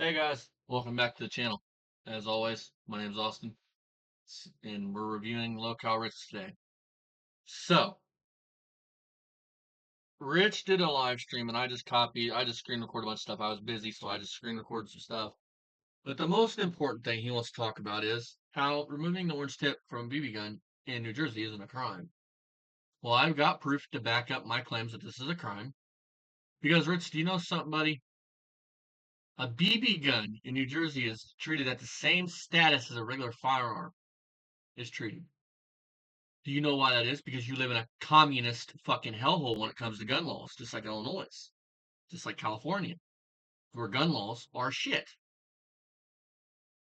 Hey guys, welcome back to the channel. As always, my name's Austin, and we're reviewing Low-Cal Rich today. So, Rich did a live stream, and I just screen recorded a bunch of stuff. I was busy, so I just screen recorded some stuff. But the most important thing he wants to talk about is how removing the orange tip from a BB gun in New Jersey isn't a crime. Well, I've got proof to back up my claims that this is a crime. Because, Rich, do you know something, buddy? A BB gun in New Jersey is treated at the same status as a regular firearm is treated. Do you know why that is? Because you live in a communist fucking hellhole when it comes to gun laws, just like Illinois, just like California, where gun laws are shit.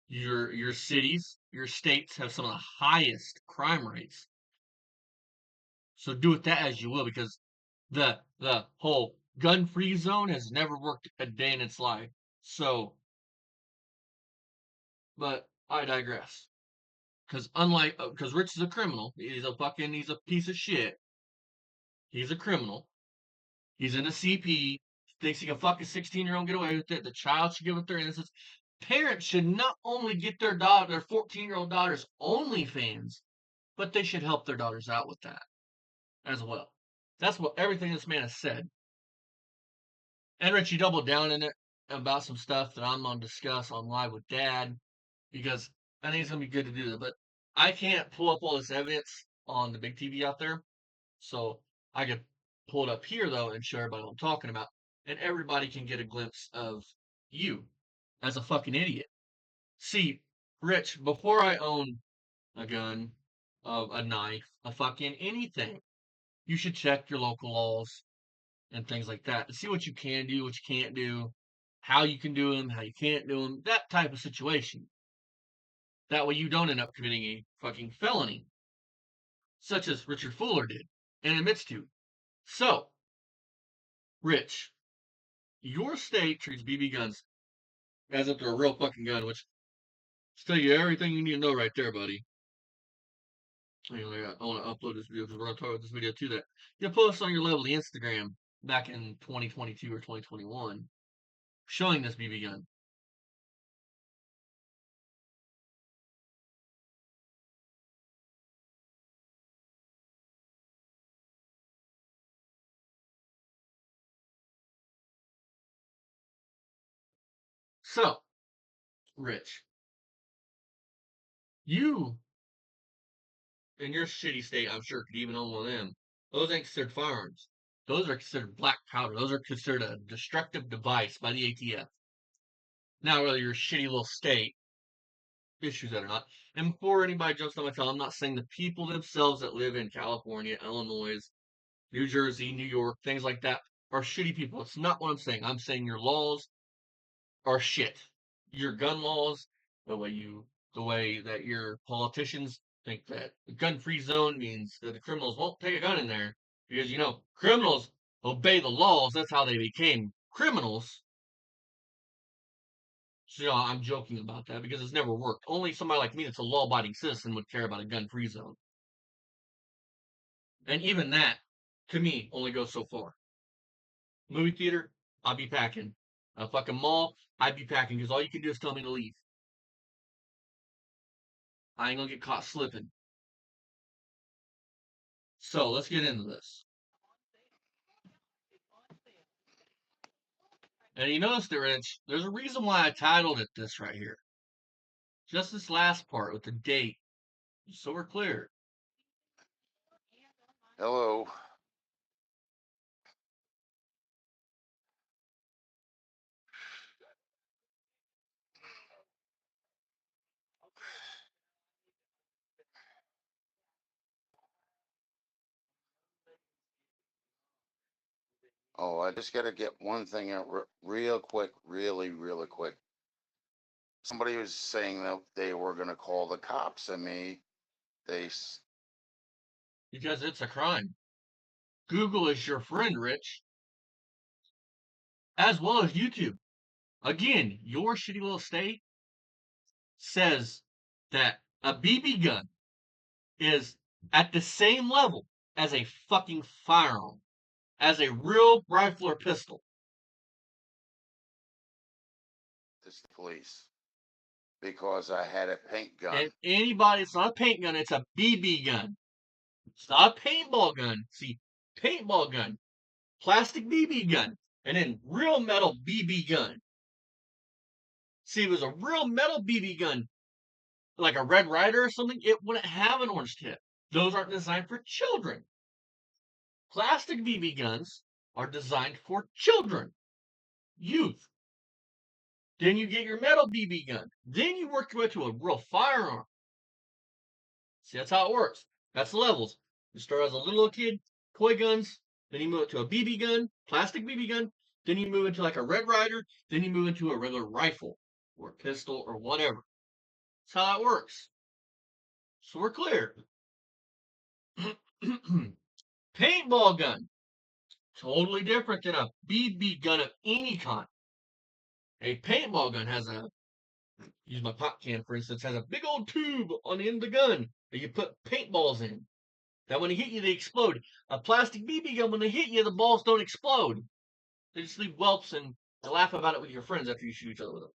Your cities, your states have some of the highest crime rates. So do with that as you will, because the whole gun-free zone has never worked a day in its life. So, but I digress. Because Rich is a criminal, he's a piece of shit. He's a criminal. He's in a CP, thinks he can fuck a 16-year-old get away with it. The child should give up their innocence. Parents should not only get their 14-year-old daughters OnlyFans, but they should help their daughters out with that as well. That's what everything this man has said. And Richie doubled down in it about some stuff that I'm going to discuss on Live with Dad because I think it's going to be good to do that. But I can't pull up all this evidence on the big TV out there. So I could pull it up here though and show everybody what I'm talking about, and everybody can get a glimpse of you as a fucking idiot. See, Rich, before I own a gun, a knife, a fucking anything, you should check your local laws and things like that to see what you can do, what you can't do, how you can do them, how you can't do them, that type of situation. That way you don't end up committing a fucking felony, such as Richard Fuller did and admits to. So, Rich, your state treats BB guns as if they're a real fucking gun, which tell you everything you need to know right there, buddy. Anyway, I want to upload this video because we're going to talk about this video too. That you post on your lovely Instagram back in 2022 or 2021 showing this BB gun. So, Rich, you in your shitty state, I'm sure, could even own one of them. Those ain't considered firearms. Those are considered black powder. Those are considered a destructive device by the ATF. Now, whether your shitty little state issues that or not. And before anybody jumps on my tail, I'm not saying the people themselves that live in California, Illinois, New Jersey, New York, things like that are shitty people. It's not what I'm saying. I'm saying your laws are shit. Your gun laws, the way that your politicians think that the gun-free zone means that the criminals won't take a gun in there because criminals obey the laws. That's how they became criminals. So, I'm joking about that because it's never worked. Only somebody like me that's a law-abiding citizen would care about a gun-free zone. And even that, to me, only goes so far. Movie theater, I'll be packing. A fucking mall, I'd be packing because all you can do is tell me to leave. I ain't gonna get caught slipping. So let's get into this. And you notice there, Rich, there's a reason why I titled it this right here. Just this last part with the date, so we're clear. Hello. Oh, I just got to get one thing out real quick, really quick. Somebody was saying that they were going to call the cops on me. Because it's a crime. Google is your friend, Rich, as well as YouTube. Again, your shitty little state says that a BB gun is at the same level as a fucking firearm, as a real rifle or pistol. the state police because I had a paint gun. And anybody, it's not a paint gun, it's a BB gun. It's not a paintball gun. See, paintball gun, plastic BB gun, and then real metal BB gun. See, if it was a real metal BB gun, like a Red Ryder or something, it wouldn't have an orange tip. Those aren't designed for children. Plastic BB guns are designed for children, youth. Then you get your metal BB gun. Then you work your way to a real firearm. See, that's how it works. That's the levels. You start as a little kid, toy guns, then you move it to a BB gun, plastic BB gun, then you move into like a Red Ryder, then you move into a regular rifle or a pistol or whatever. That's how that works. So we're clear. Paintball gun, totally different than a BB gun of any kind. A paintball gun has use my pop can for instance, has a big old tube on the end of the gun that you put paintballs in. That when they hit you, they explode. A plastic BB gun, when they hit you, the balls don't explode. They just leave whelps and laugh about it with your friends after you shoot each other with them.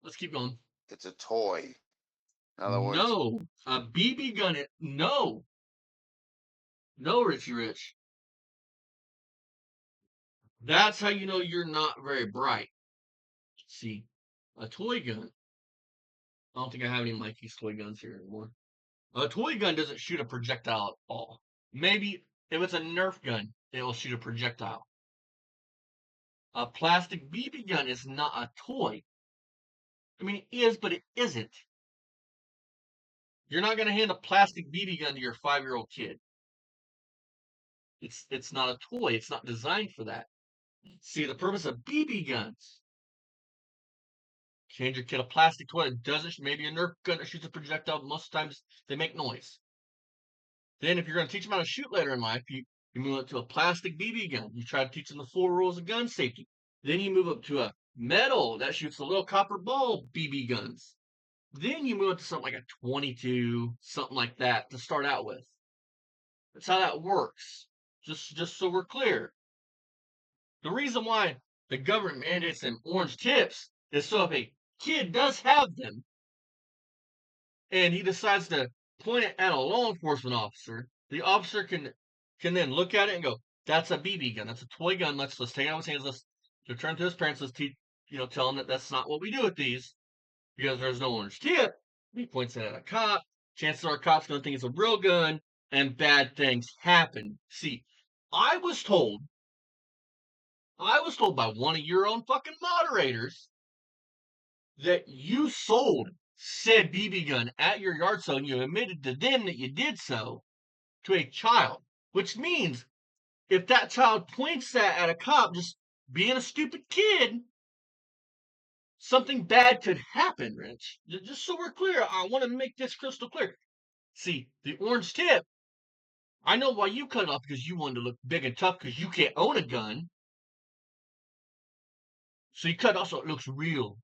Let's keep going. It's a toy. In other words, No, a BB gun. No, no, Richie Rich. That's how you know you're not very bright. See, a toy gun. I don't think I have any Mikey's toy guns here anymore. A toy gun doesn't shoot a projectile at all. Maybe if it's a Nerf gun, it will shoot a projectile. A plastic BB gun is not a toy. I mean, it is, but it isn't. You're not going to hand a plastic BB gun to your 5-year-old kid. It's not a toy. It's not designed for that. See, the purpose of BB guns. Hand your kid a plastic toy that doesn't, maybe a Nerf gun that shoots a projectile. Most times they make noise. Then if you're going to teach them how to shoot later in life, you move up to a plastic BB gun. You try to teach them the 4 rules of gun safety. Then you move up to a metal that shoots the little copper ball BB guns. Then you move up to something like a 22, something like that to start out with. That's how that works. Just so we're clear. The reason why the government mandates them orange tips is so if a kid does have them and he decides to point it at a law enforcement officer, the officer can then look at it and go, "That's a BB gun. That's a toy gun. Let's take it out of his hands. Let's return to his parents. Let's tell him that that's not what we do with these because there's no orange tip." He points it at a cop. Chances are, cops going to think it's a real gun, and bad things happen. See, I was told by one of your own fucking moderators that you sold said BB gun at your yard sale and you admitted to them that you did so to a child, which means if that child points that at a cop just being a stupid kid, something bad could happen, Rich. Just so we're clear, I want to make this crystal clear. See, the orange tip, I know why you cut it off because you wanted to look big and tough because you can't own a gun. So you cut it off so it looks real.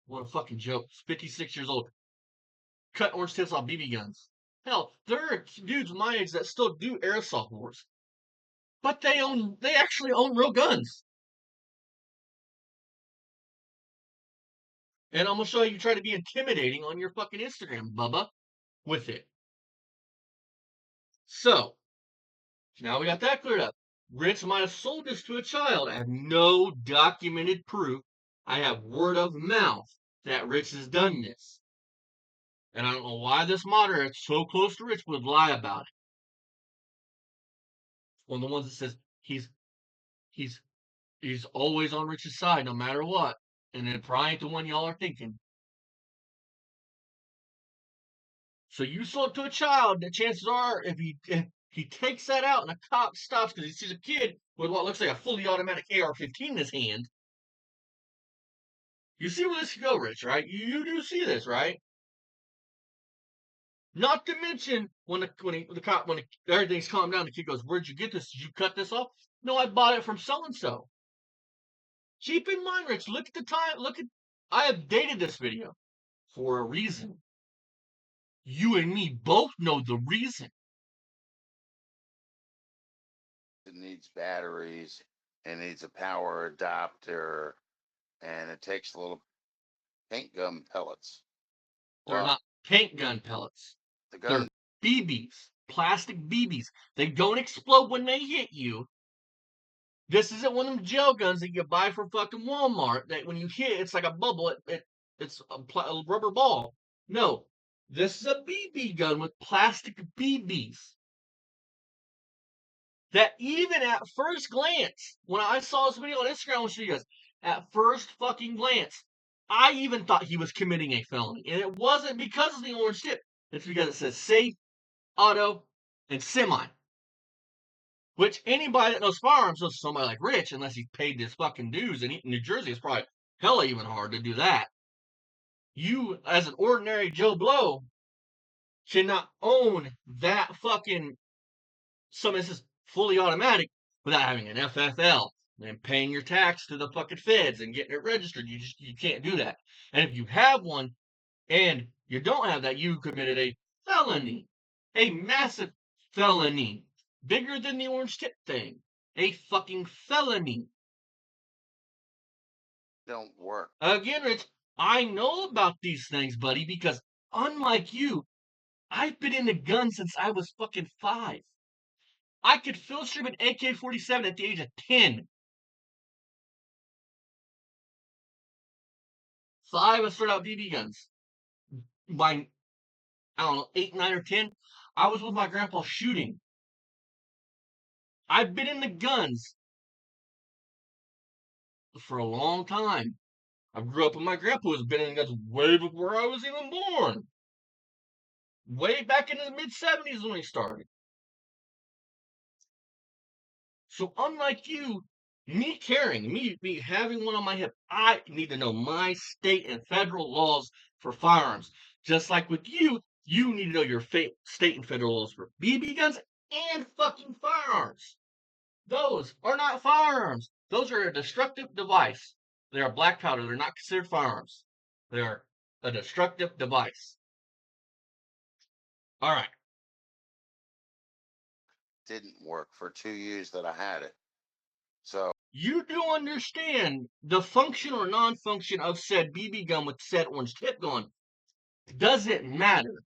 What a fucking joke. 56 years old. Cut orange tips off BB guns. Hell, there are dudes my age that still do airsoft wars. But they actually own real guns. And I'm gonna show you try to be intimidating on your fucking Instagram, Bubba, with it. So, now we got that cleared up. Rich might have sold this to a child. I have no documented proof. I have word of mouth that Rich has done this. And I don't know why this moderator so close to Rich would lie about it. One of the ones that says he's always on Rich's side no matter what. And then probably ain't the one y'all are thinking. So you sold it to a child that chances are if he takes that out and a cop stops because he sees a kid with what looks like a fully automatic AR-15 in his hand. You see where this could go, Rich, right? You do see this, right? Not to mention when everything's calmed down, the kid goes, "Where'd you get this? Did you cut this off?" "No, I bought it from so and so." Keep in mind, Rich, look at the time. I have dated this video for a reason. You and me both know the reason. needs batteries, it needs a power adapter, and it takes little paint gun pellets. They're Well, not paint gun pellets. the They're gun BBs, plastic BBs. They don't explode when they hit you. This isn't one of them gel guns that you buy from fucking Walmart. That when you hit, it's like a bubble. It's a rubber ball. No, this is a BB gun with plastic BBs. That even at first glance, when I saw this video on Instagram, I'll show you guys. At first fucking glance, I even thought he was committing a felony, and it wasn't because of the orange tip. It's because it says safe, auto, and semi. Which anybody that knows firearms knows somebody like Rich, unless he's paid his fucking dues in New Jersey, it's probably hella even hard to do that. You, as an ordinary Joe Blow, cannot own that fucking something that's fully automatic without having an FFL and paying your tax to the fucking feds and getting it registered. You can't do that. And if you have one and you don't have that, you committed a felony, a massive felony, bigger than the orange tip thing, a fucking felony. don't work. Again, Rich, I know about these things, buddy, because unlike you, I've been into guns since I was fucking 5. I could field strip an AK-47 at the age of 10. 5, I started out BB guns. By, I don't know, 8, 9, or 10, I was with my grandpa shooting. I've been into guns for a long time. I grew up with my grandpa who's been in guns way before I was even born. Way back in the mid-70s when he started. So unlike you, me carrying, me having one on my hip, I need to know my state and federal laws for firearms. Just like with you, you need to know your state and federal laws for BB guns and fucking firearms. Those are not firearms. Those are a destructive device. They are black powder. They're not considered firearms. They are a destructive device. All right. Didn't work for 2 years that I had it. So You do understand the function or non-function of said BB gun with said orange tip gun. Does it matter?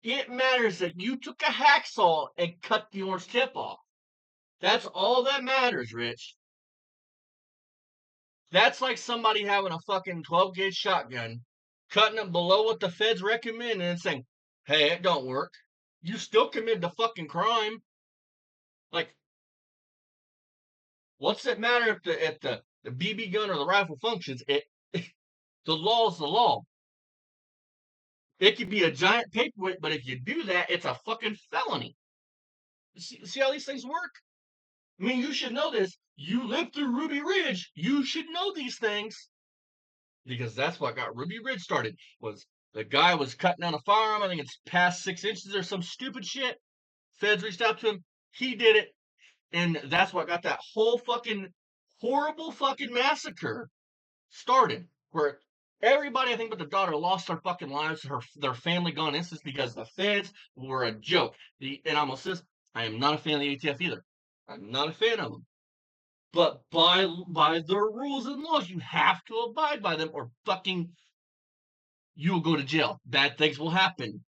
It matters that you took a hacksaw and cut the orange tip off. That's all that matters, Rich. That's like somebody having a fucking 12 gauge shotgun, cutting it below what the feds recommend, and saying, hey, it don't work. You still committed the fucking crime. Like, what's it matter if the BB gun or the rifle functions? The law's the law. It could be a giant paperweight, but if you do that, it's a fucking felony. See how these things work? I mean, you should know this. You lived through Ruby Ridge. You should know these things because that's what got Ruby Ridge started. Was the guy was cutting down a firearm? I think it's past 6 inches or some stupid shit. Feds reached out to him. He did it, and that's what got that whole fucking horrible fucking massacre started. Where everybody, I think, but the daughter lost their fucking lives. Their family gone instance because the feds were a joke. And almost says, I am not a fan of the ATF either. I'm not a fan of them. But by their rules and laws, you have to abide by them, or fucking you will go to jail. Bad things will happen.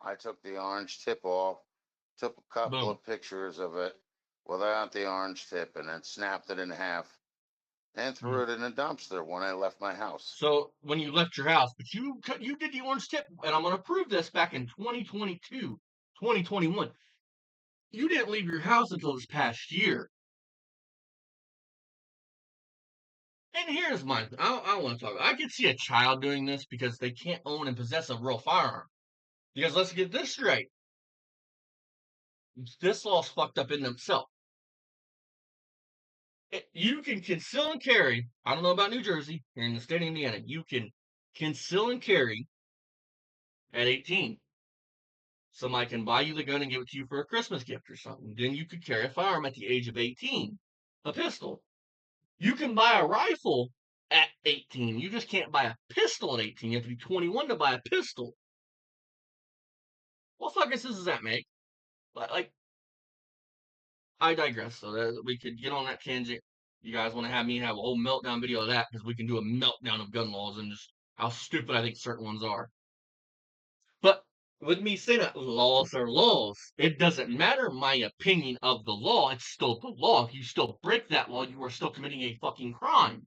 I took the orange tip off, took a couple Boom. of pictures of it without the orange tip, and then snapped it in half and threw it in a dumpster when I left my house. So when you left your house, but you did the orange tip, and I'm going to prove this back in 2022, 2021. You didn't leave your house until this past year. And here's mine. I want to talk. I could see a child doing this because they can't own and possess a real firearm. Because let's get this straight. This law's fucked up in themselves. You can conceal and carry. I don't know about New Jersey. Here in the state of Indiana, you can conceal and carry at 18. Somebody can buy you the gun and give it to you for a Christmas gift or something. Then you could carry a firearm at the age of 18. A pistol. You can buy a rifle at 18. You just can't buy a pistol at 18. You have to be 21 to buy a pistol. What fucking sense does that make? Like, I digress. So that we could get on that tangent. You guys want to have me have a whole meltdown video of that because we can do a meltdown of gun laws and just how stupid I think certain ones are. But with me saying that laws are laws, it doesn't matter my opinion of the law. It's still the law. If you still break that law, you are still committing a fucking crime.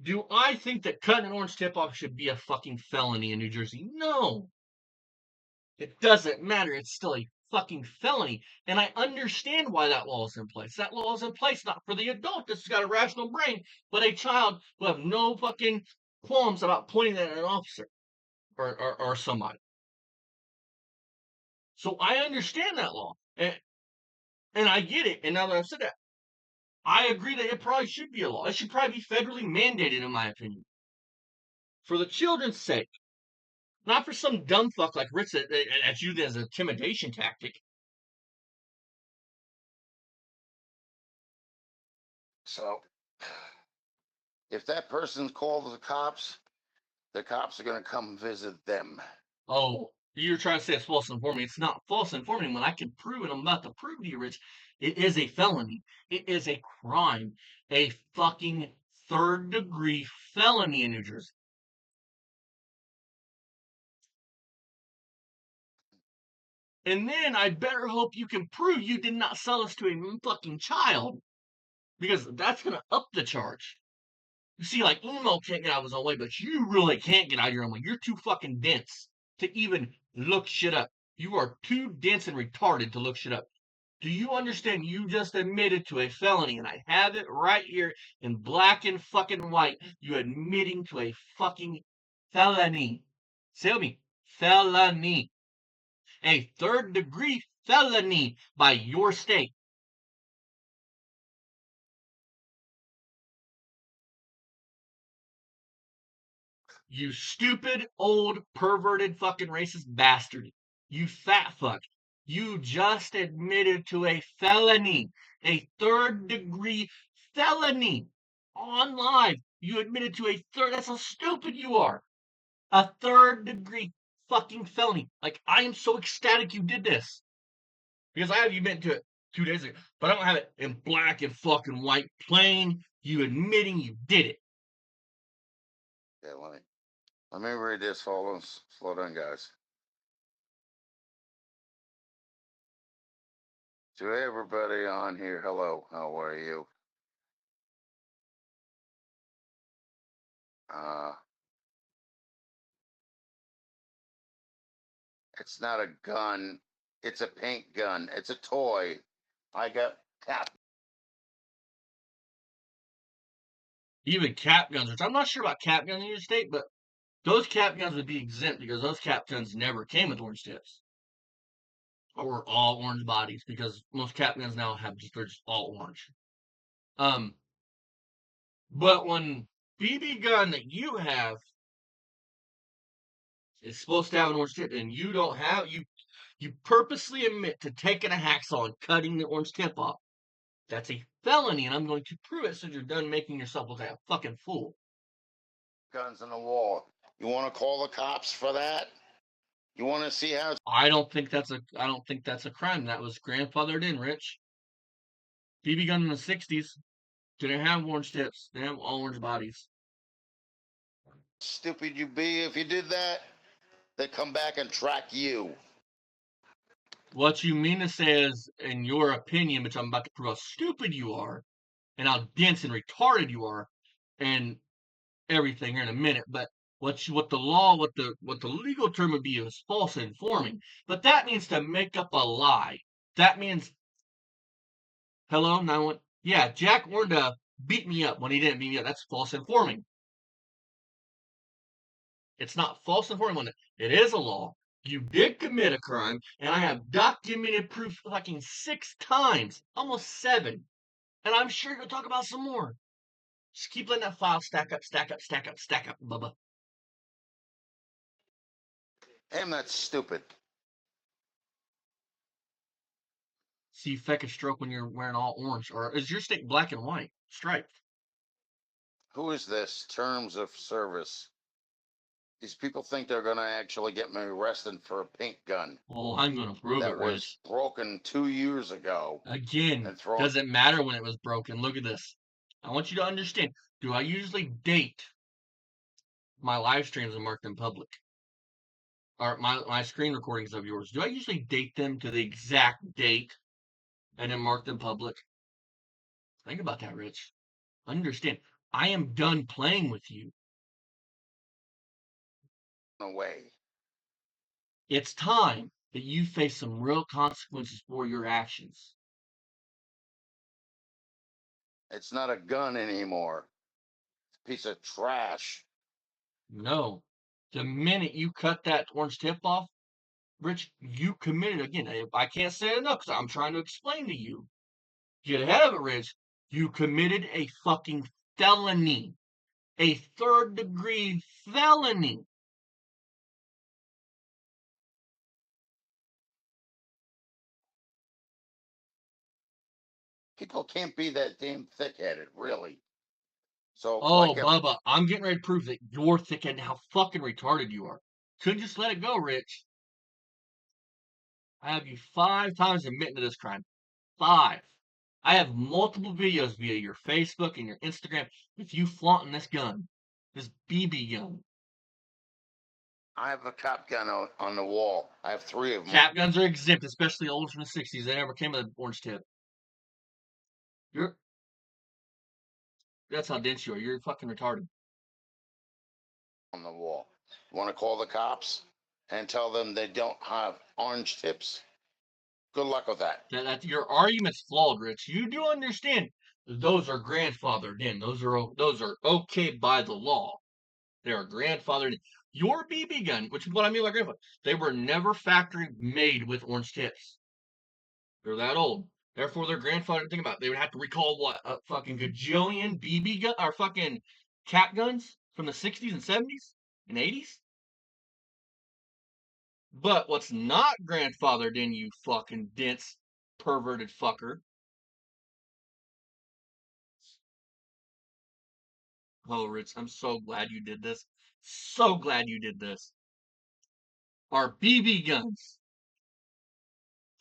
Do I think that cutting an orange tip off should be a fucking felony in New Jersey? No. It doesn't matter. It's still a fucking felony. And I understand why that law is in place. That law is in place not for the adult that's got a rational brain, but a child who have no fucking qualms about pointing at an officer or somebody. So I understand that law. And I get it. And now that I've said that, I agree that it probably should be a law. It should probably be federally mandated, in my opinion. For the children's sake. Not for some dumb fuck like Rich that's used as an intimidation tactic. So, if that person calls the cops are going to come visit them. Oh, you're trying to say it's false informing. It's not false informing when I can prove it. I'm about to prove to you, Rich. It is a felony. It is a crime. A fucking third degree felony in New Jersey. And then I better hope you can prove you did not sell this to a fucking child. Because that's going to up the charge. You see, like, Emo can't get out of his own way, but you really can't get out of your own way. You're too fucking dense to even look shit up. You are too dense and retarded to look shit up. Do you understand? You just admitted to a felony, and I have it right here in black and fucking white. You admitting to a fucking felony. Say with me, felony. A third degree felony by your state. You stupid, old, perverted, fucking racist bastard. You fat fuck. You just admitted to a felony, a third degree felony on live. You admitted to a third. That's how stupid you are. A third degree fucking felony. Like, I am so ecstatic you did this. Because I have you admit to it 2 days ago, but I don't have it in black and fucking white, plain. You admitting you did it. Yeah, let me read this. Hold on, slow down, guys. To everybody on here, hello, how are you? Uh, it's not a gun. It's a paint gun. It's a toy. I got tapped. Even cap guns, which I'm not sure about cap guns in your state, but those cap guns would be exempt because those cap guns never came with orange tips or all orange bodies because most cap guns now have they're just all orange. Um, but when BB gun that you have is supposed to have an orange tip and you don't have you purposely admit to taking a hacksaw and cutting the orange tip off. That's a felony, and I'm going to prove it so you're done making yourself look like a fucking fool. Guns on the wall. You want to call the cops for that? You want to see how? I don't think that's a crime. That was grandfathered in, Rich. BB gun in the '60s didn't have orange tips. They have all orange bodies. Stupid you be if you did that? They come back and track you. What you mean to say is, in your opinion, which I'm about to prove how stupid you are, and how dense and retarded you are, and everything here in a minute. But what the law, what the legal term would be is false informing. But that means to make up a lie. That means hello, 911. Yeah, Jack Warnda beat me up when he didn't beat me up. That's false informing. It's not false informing when it is a law. You did commit a crime, and I have documented proof fucking 6 times, almost 7. And I'm sure you'll talk about some more. Just keep letting that file stack up, stack up, stack up, stack up, Bubba. Damn, that's stupid. See feck a stroke when you're wearing all orange, or is your stick black and white striped? Who is this? Terms of service. These people think they're going to actually get me arrested for a pink gun Oh, I'm gonna prove it, that was Rich. broken 2 years ago Again, and thrown. doesn't matter when it was broken. Look at this. I want you to understand. Do I usually date my live streams and mark them public? Or my screen recordings of yours? Do I usually date them to the exact date and then mark them public? Think about that, Rich. Understand. I am done playing with you. Away. It's time that you face some real consequences for your actions. It's not a gun anymore. It's a piece of trash. No. The minute you cut that orange tip off, Rich, you committed again. I can't say it enough because I'm trying to explain to you. Get ahead of it, Rich. You committed a fucking felony, a third-degree felony. People can't be that damn thick-headed, really. So, Oh, Bubba, I'm getting ready to prove that you're thick-headed and how fucking retarded you are. Couldn't just let it go, Rich. I have you 5 times admitting to this crime. 5. I have multiple videos via your Facebook and your Instagram with you flaunting this gun, this BB gun. I have a cop gun on the wall. I have 3 of them. Cap guns are exempt, especially old from the 60s. They never came with an orange tip. That's how dense you are. You're fucking retarded. On the wall. Want to call the cops and tell them they don't have orange tips? Good luck with that. Your argument's flawed, Rich. You do understand those are grandfathered in. Those are okay by the law. They are grandfathered in. Your BB gun, which is what I mean by grandfather, they were never factory made with orange tips. They're that old. Therefore, their grandfather. Think about it. They would have to recall what a fucking gajillion BB gun or fucking cat guns from the 60s and 70s and 80s. But what's not grandfathered in, you fucking dense, perverted fucker. Oh, Rich, I'm so glad you did this. So glad you did this. Are BB guns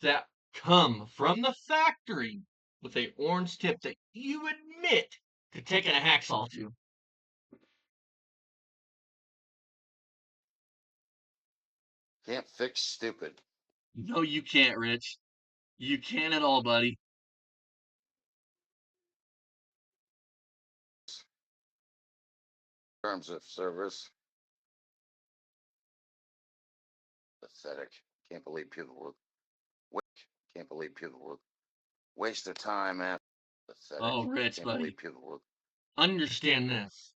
that come from the factory with a orange tip that you admit to taking a hacksaw to. Can't fix stupid. No, you can't, Rich. You can't at all, buddy. Terms of service. Pathetic. Can't believe people would. Can't believe people would waste their time after. Pathetic. Oh, Rich, Can't buddy. believe people would. Understand this.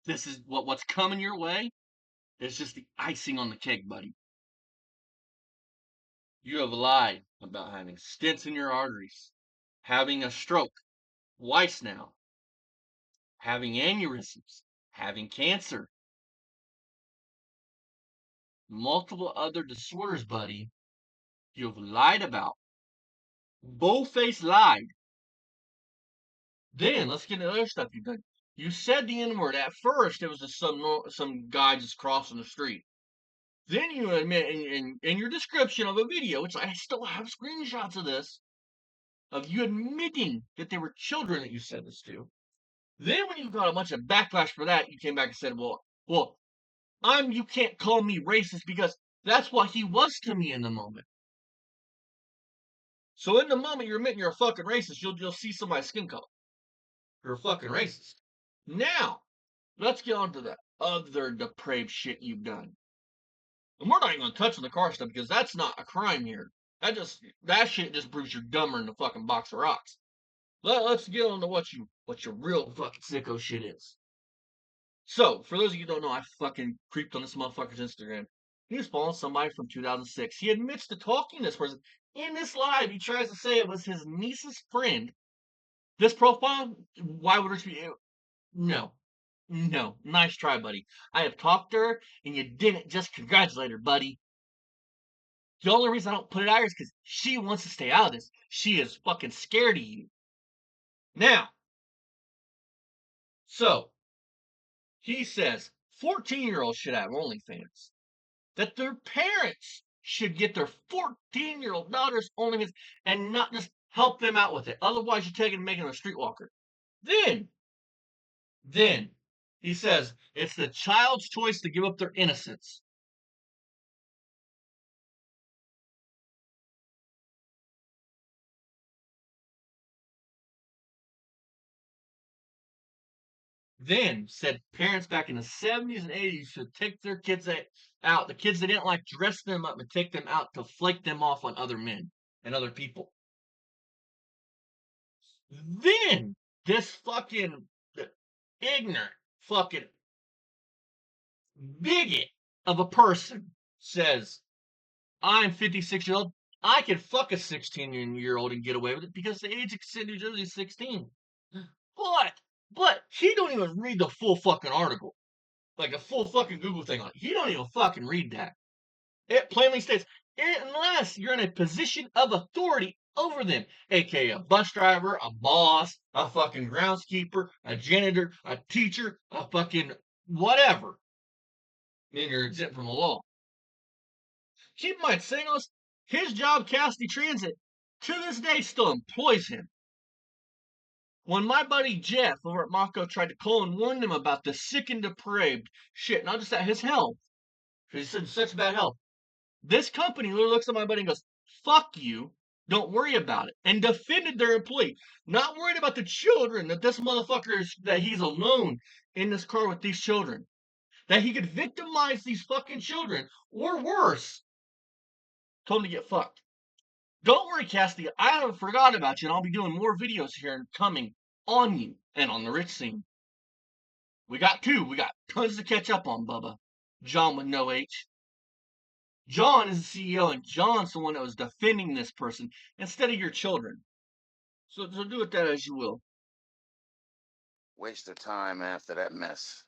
This is what's coming your way. It's just the icing on the cake, buddy. You have lied about having stents in your arteries, having a stroke twice now, having aneurysms, having cancer, multiple other disorders, buddy. You have lied about. Bullface lied. Then let's get into other stuff you've done. You said the N word. At first, it was just some guy just crossing the street. Then you admit in your description of a video, which I still have screenshots of this, of you admitting that they were children that you said this to. Then when you got a bunch of backlash for that, you came back and said, well, you can't call me racist because that's what he was to me in the moment. So in the moment you're admitting you're a fucking racist, you'll see somebody's skin color. You're a fucking racist. Now, let's get on to the other depraved shit you've done. And we're not even gonna touch on the car stuff because that's not a crime here. That shit just proves you're dumber than a fucking box of rocks. Let's get on to what your real fucking sicko shit is. So, for those of you who don't know, I fucking creeped on this motherfucker's Instagram. He was following somebody from 2006. He admits to talking to this person. In this live, he tries to say it was his niece's friend. This profile, why would it be? No. No. Nice try, buddy. I have talked to her, and you didn't just congratulate her, buddy. The only reason I don't put it out here is because she wants to stay out of this. She is fucking scared of you. Now, So he says 14-year-olds should have OnlyFans. That their parents should get their 14-year-old daughters OnlyFans and not just help them out with it. Otherwise, you're taking and making them a streetwalker. Then he says it's the child's choice to give up their innocence. Then said parents back in the 70s and 80s should take their kids out. The kids they didn't like, dress them up and take them out to flake them off on other men and other people. Then this fucking ignorant fucking bigot of a person says, I'm 56 years old. I can fuck a 16-year-old and get away with it because the age of consent in New Jersey is 16. But he don't even read the full fucking article. Like a full fucking Google thing on it. He don't even fucking read that. It plainly states, unless you're in a position of authority over them, aka a bus driver, a boss, a fucking groundskeeper, a janitor, a teacher, a fucking whatever, then you're exempt from the law. Keep in mind, St. Louis, his job, Cassidy Transit, to this day still employs him. When my buddy Jeff over at Mako tried to call and warn them about the sick and depraved shit, not just at his health, because he's in such bad health, this company literally looks at my buddy and goes, fuck you, don't worry about it, and defended their employee. Not worried about the children, that this motherfucker is, that he's alone in this car with these children. That he could victimize these fucking children, or worse, told him to get fucked. Don't worry, Cassidy, I haven't forgot about you, and I'll be doing more videos here and coming on you and on the rich scene. We got tons to catch up on, Bubba. John with no H. John is the CEO, and John's the one that was defending this person instead of your children. So do with that as you will. Waste of time after that mess.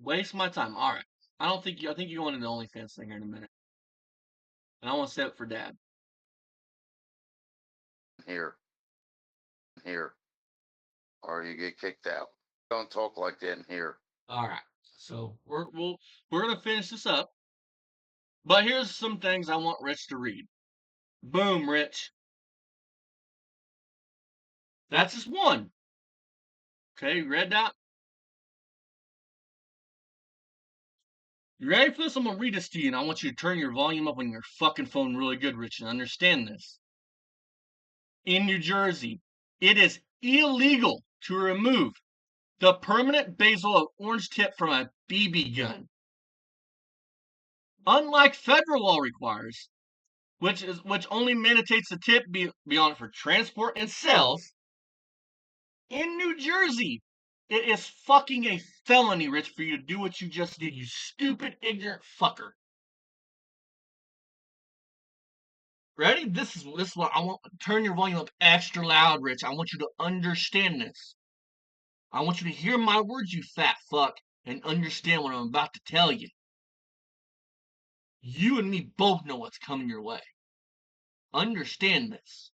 Waste my time. All right. I think you're going into the OnlyFans thing here in a minute. And I want to set it for Dad. Here. Or you get kicked out. Don't talk like that in here. All right. So we're gonna finish this up. But here's some things I want Rich to read. Boom, Rich. That's just one. Okay, you read that? You ready for this? I'm gonna read this to you, and I want you to turn your volume up on your fucking phone really good, Rich, and understand this. In New Jersey, it is illegal to remove the permanent bezel of orange tip from a BB gun. Unlike federal law requires, which only mandates the tip be on it for transport and sales, in New Jersey, it is fucking a felony, Rich, for you to do what you just did, you stupid, ignorant fucker. Ready? This is what I want. Turn your volume up extra loud, Rich. I want you to understand this. I want you to hear my words, you fat fuck, and understand what I'm about to tell you. You and me both know what's coming your way. Understand this.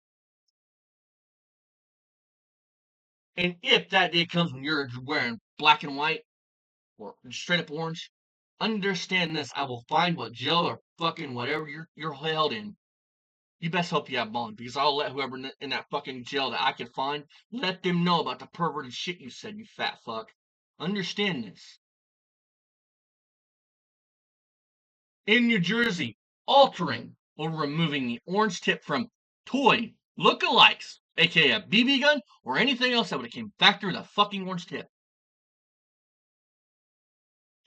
And if that day comes when you're wearing black and white or straight up orange, understand this. I will find what jail or fucking whatever you're held in. You best hope you have bond, because I'll let whoever in that fucking jail that I can find, let them know about the perverted shit you said, you fat fuck. Understand this. In New Jersey, altering or removing the orange tip from toy lookalikes, aka a BB gun, or anything else that would have came back through the fucking orange tip.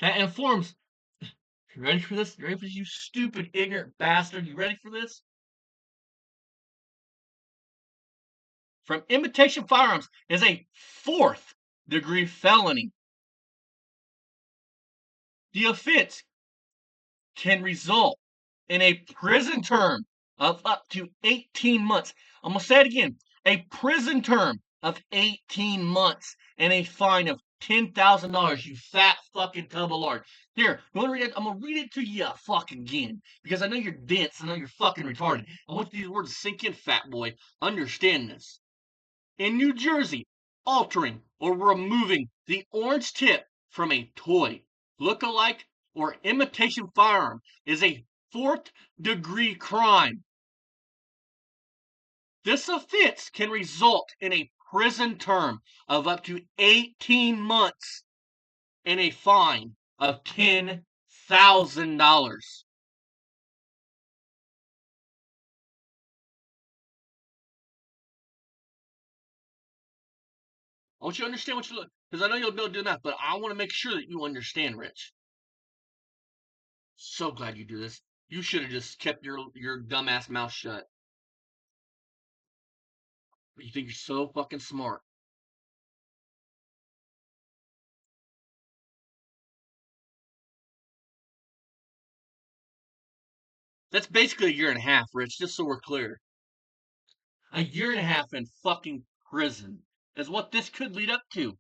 That informs. You ready for this? You ready for this, you stupid, ignorant bastard? You ready for this? From imitation firearms is a 4th degree felony. The offense can result in a prison term of up to 18 months. I'm going to say it again. A prison term of 18 months and a fine of $10,000, you fat fucking tub of lard. Here, you want to read it? I'm gonna read it to you fucking again because I know you're dense. I know you're fucking retarded. I want these words to sink in, fat boy. Understand this. In New Jersey, altering or removing the orange tip from a toy, look-alike, or imitation firearm is a fourth-degree crime. This offense can result in a prison term of up to 18 months and a fine of $10,000. I want you to understand what you look, because I know you'll be able to do that, but I want to make sure that you understand, Rich. So glad you do this. You should have just kept your dumbass mouth shut. But you think you're so fucking smart. That's basically a year and a half, Rich, just so we're clear. A year and a half in fucking prison is what this could lead up to.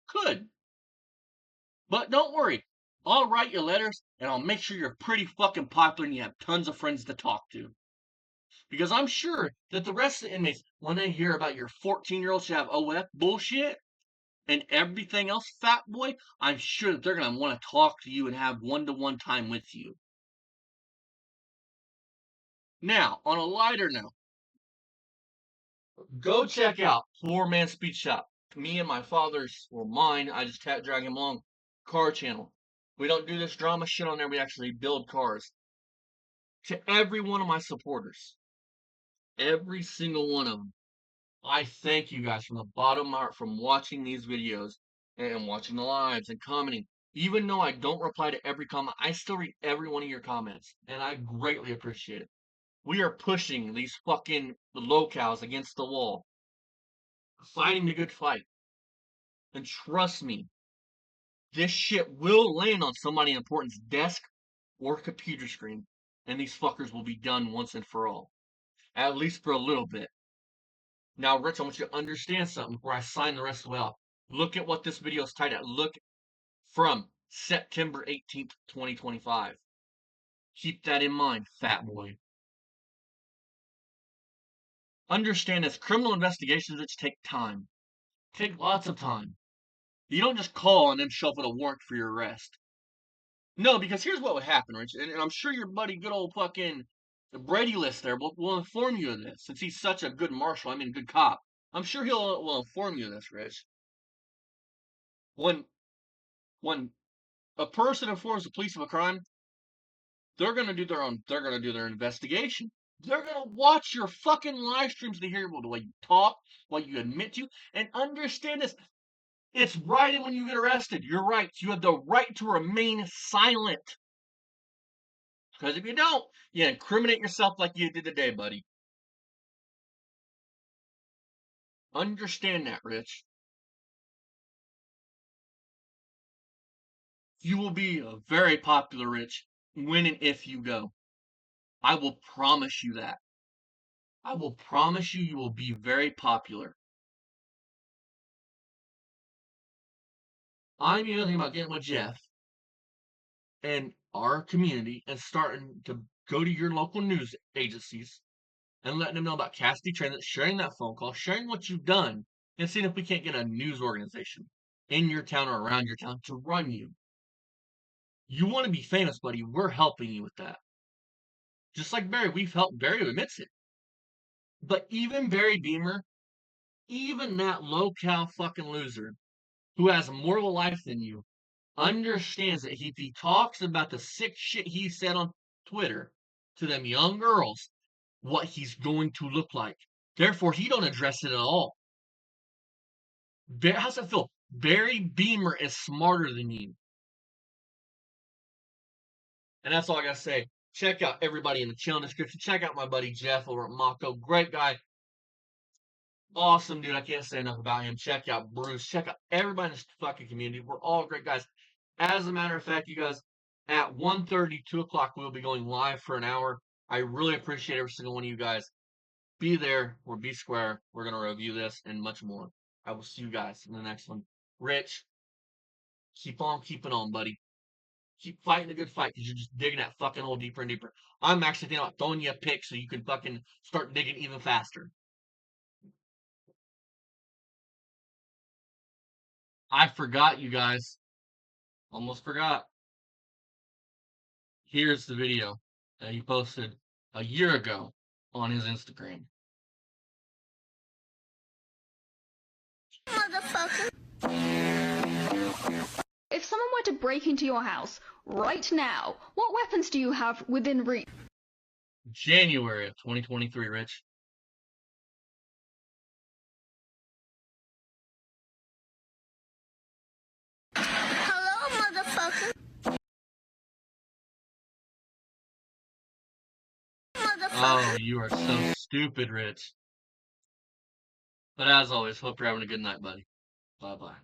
Could. But don't worry. I'll write you letters and I'll make sure you're pretty fucking popular and you have tons of friends to talk to. Because I'm sure that the rest of the inmates, when they hear about your 14-year-old should have OF bullshit and everything else, fat boy, I'm sure that they're going to want to talk to you and have one-to-one time with you. Now, on a lighter note, go check out Poor Man's Speed Shop. Me and my father's, or mine, I just drag him along, car channel. We don't do this drama shit on there. We actually build cars. To every one of my supporters, every single one of them, I thank you guys from the bottom of my heart from watching these videos and watching the lives and commenting. Even though I don't reply to every comment, I still read every one of your comments, and I greatly appreciate it. We are pushing these fucking locals against the wall, fighting the good fight. And trust me, this shit will land on somebody important's desk or computer screen, and these fuckers will be done once and for all. At least for a little bit. Now, Rich, I want you to understand something before I sign the rest of it off. Look at what this video is tied at. Look from September 18th, 2025. Keep that in mind, fat boy. Understand this, criminal investigations which take time. Take lots of time. You don't just call and then show up with a warrant for your arrest. No, because here's what would happen, Rich, and I'm sure your buddy, good old fucking Brady List there will inform you of this, since he's such a good marshal, I mean, good cop. I'm sure he'll will inform you of this, Rich. When when a person informs the police of a crime, they're gonna do their investigation. They're gonna watch your fucking live streams to hear the way you talk, what you admit to, and understand this. It's right when you get arrested. You're right. You have the right to remain silent. Because if you don't, you incriminate yourself like you did today, buddy. Understand that, Rich. You will be very popular, Rich, when and if you go. I will promise you that. I will promise you will be very popular. I'm even thinking about getting with Jeff and our community and starting to go to your local news agencies and letting them know about Cassidy Transit, sharing that phone call, sharing what you've done, and seeing if we can't get a news organization in your town or around your town to run you. You want to be famous, buddy. We're helping you with that. Just like Barry, we've helped Barry admits it. But even Barry Beamer, even that low-cal fucking loser who has more of a life than you, understands that if he talks about the sick shit he said on Twitter to them young girls, what he's going to look like. Therefore, he don't address it at all. How's that feel? Barry Beamer is smarter than you. And that's all I gotta say. Check out everybody in the channel description. Check out my buddy Jeff over at Mako. Great guy. Awesome dude. I can't say enough about him. Check out Bruce. Check out everybody in this fucking community. We're all great guys. As a matter of fact, you guys, at 1:30, 2 o'clock, we'll be going live for an hour. I really appreciate every single one of you guys. Be there or be square. We're going to review this and much more. I will see you guys in the next one. Rich, Keep on keeping on, buddy. Keep fighting a good fight because you're just digging that fucking hole deeper and deeper. I'm actually thinking about throwing you a pick so you can fucking start digging even faster. I forgot, you guys. Almost forgot. Here's the video that he posted a year ago on his Instagram. Motherfucker. If someone were to break into your house right now, what weapons do you have within reach? January of 2023, Rich. Hello, motherfucker. Oh, you are so stupid, Rich. But as always, hope you're having a good night, buddy. Bye bye.